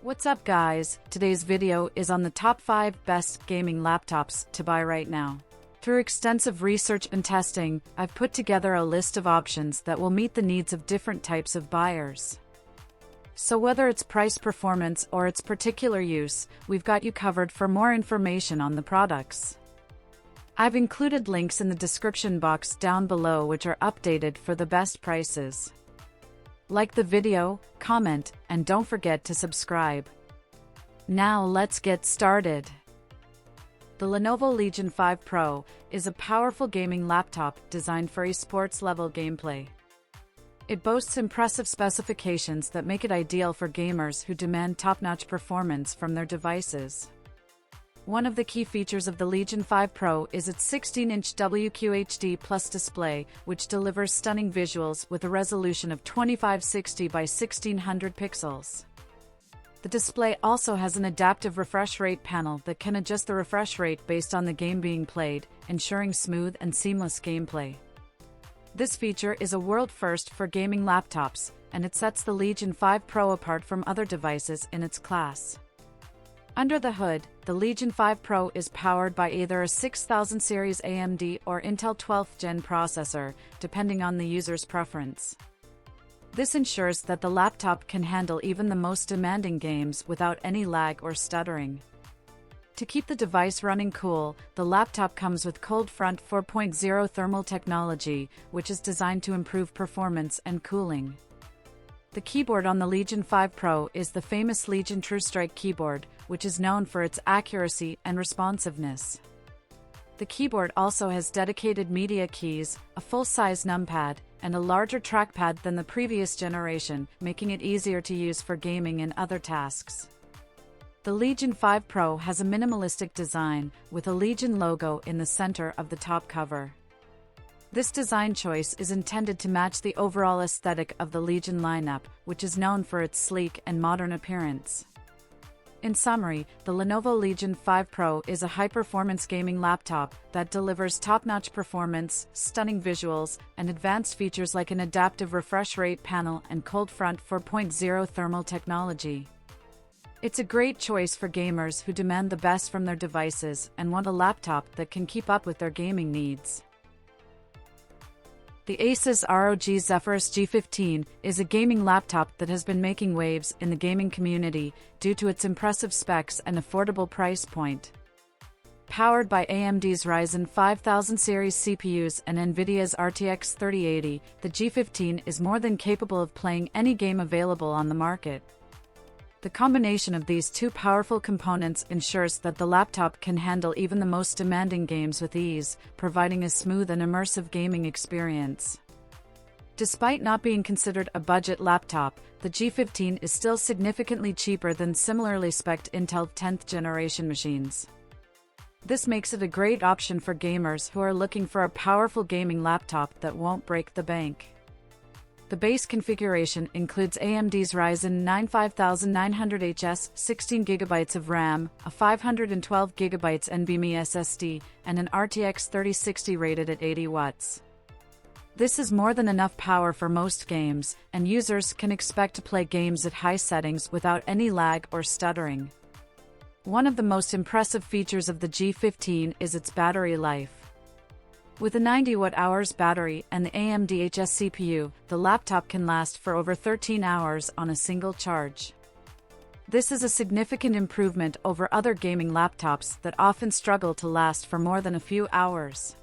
What's up guys, today's video is on the top 5 best gaming laptops to buy right now. Through extensive research and testing, I've put together a list of options that will meet the needs of different types of buyers. So whether it's price performance or its particular use, we've got you covered. For more information on the products, I've included links in the description box down below which are updated for the best prices. Like the video, comment, and don't forget to subscribe. Now let's get started. The Lenovo Legion 5 Pro is a powerful gaming laptop designed for esports-level gameplay. It boasts impressive specifications that make it ideal for gamers who demand top-notch performance from their devices. One of the key features of the Legion 5 Pro is its 16-inch WQHD Plus display, which delivers stunning visuals with a resolution of 2560 by 1600 pixels. The display also has an adaptive refresh rate panel that can adjust the refresh rate based on the game being played, ensuring smooth and seamless gameplay. This feature is a world first for gaming laptops, and it sets the Legion 5 Pro apart from other devices in its class. Under the hood, the Legion 5 Pro is powered by either a 6000 series AMD or Intel 12th Gen processor, depending on the user's preference. This ensures that the laptop can handle even the most demanding games without any lag or stuttering. To keep the device running cool, the laptop comes with Cold Front 4.0 thermal technology, which is designed to improve performance and cooling. The keyboard on the Legion 5 Pro is the famous Legion TrueStrike keyboard, which is known for its accuracy and responsiveness. The keyboard also has dedicated media keys, a full-size numpad, and a larger trackpad than the previous generation, making it easier to use for gaming and other tasks. The Legion 5 Pro has a minimalistic design, with a Legion logo in the center of the top cover. This design choice is intended to match the overall aesthetic of the Legion lineup, which is known for its sleek and modern appearance. In summary, the Lenovo Legion 5 Pro is a high-performance gaming laptop that delivers top-notch performance, stunning visuals, and advanced features like an adaptive refresh rate panel and Cold Front 4.0 thermal technology. It's a great choice for gamers who demand the best from their devices and want a laptop that can keep up with their gaming needs. The Asus ROG Zephyrus G15 is a gaming laptop that has been making waves in the gaming community due to its impressive specs and affordable price point. Powered by AMD's Ryzen 5000 series CPUs and NVIDIA's RTX 3080, the G15 is more than capable of playing any game available on the market. The combination of these two powerful components ensures that the laptop can handle even the most demanding games with ease, providing a smooth and immersive gaming experience. Despite not being considered a budget laptop, the G15 is still significantly cheaper than similarly spec'd Intel 10th generation machines. This makes it a great option for gamers who are looking for a powerful gaming laptop that won't break the bank. The base configuration includes AMD's Ryzen 9 5900HS, 16GB of RAM, a 512GB NVMe SSD, and an RTX 3060 rated at 80 watts. This is more than enough power for most games, and users can expect to play games at high settings without any lag or stuttering. One of the most impressive features of the G15 is its battery life. With a 90 watt-hours battery and the AMD HS CPU, the laptop can last for over 13 hours on a single charge. This is a significant improvement over other gaming laptops that often struggle to last for more than a few hours.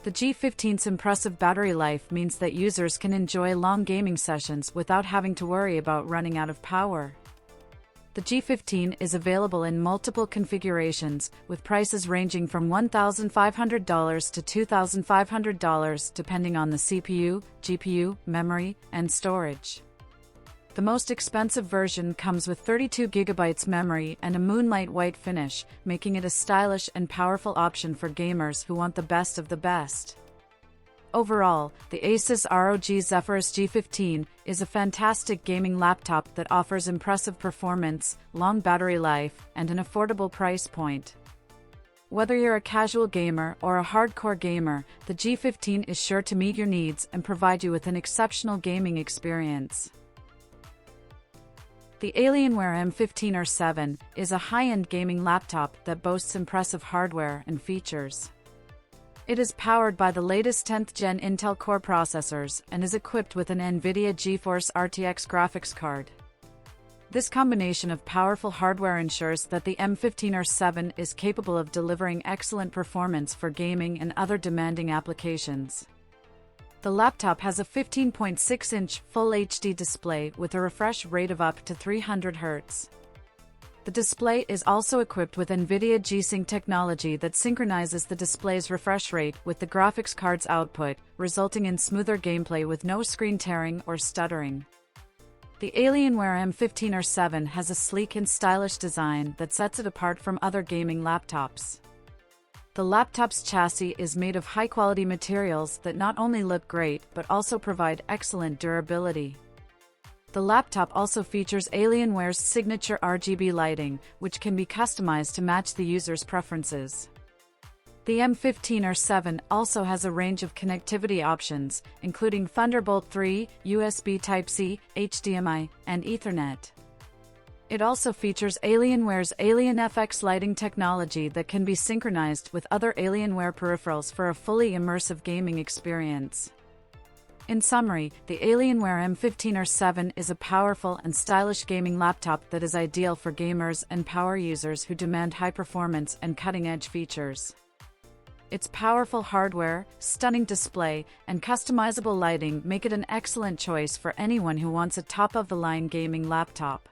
The G15's impressive battery life means that users can enjoy long gaming sessions without having to worry about running out of power. The G15 is available in multiple configurations, with prices ranging from $1,500 to $2,500 depending on the CPU, GPU, memory, and storage. The most expensive version comes with 32GB memory and a moonlight white finish, making it a stylish and powerful option for gamers who want the best of the best. Overall, the Asus ROG Zephyrus G15 is a fantastic gaming laptop that offers impressive performance, long battery life, and an affordable price point. Whether you're a casual gamer or a hardcore gamer, the G15 is sure to meet your needs and provide you with an exceptional gaming experience. The Alienware M15R7 is a high-end gaming laptop that boasts impressive hardware and features. It is powered by the latest 10th Gen Intel Core processors and is equipped with an NVIDIA GeForce RTX graphics card. This combination of powerful hardware ensures that the M15R7 is capable of delivering excellent performance for gaming and other demanding applications. The laptop has a 15.6-inch Full HD display with a refresh rate of up to 300 Hz. The display is also equipped with NVIDIA G-Sync technology that synchronizes the display's refresh rate with the graphics card's output, resulting in smoother gameplay with no screen tearing or stuttering. The Alienware M15R7 has a sleek and stylish design that sets it apart from other gaming laptops. The laptop's chassis is made of high-quality materials that not only look great but also provide excellent durability. The laptop also features Alienware's signature RGB lighting, which can be customized to match the user's preferences. The M15R7 also has a range of connectivity options, including Thunderbolt 3, USB Type-C, HDMI, and Ethernet. It also features Alienware's AlienFX lighting technology that can be synchronized with other Alienware peripherals for a fully immersive gaming experience. In summary, the Alienware M15R7 is a powerful and stylish gaming laptop that is ideal for gamers and power users who demand high performance and cutting-edge features. Its powerful hardware, stunning display, and customizable lighting make it an excellent choice for anyone who wants a top-of-the-line gaming laptop.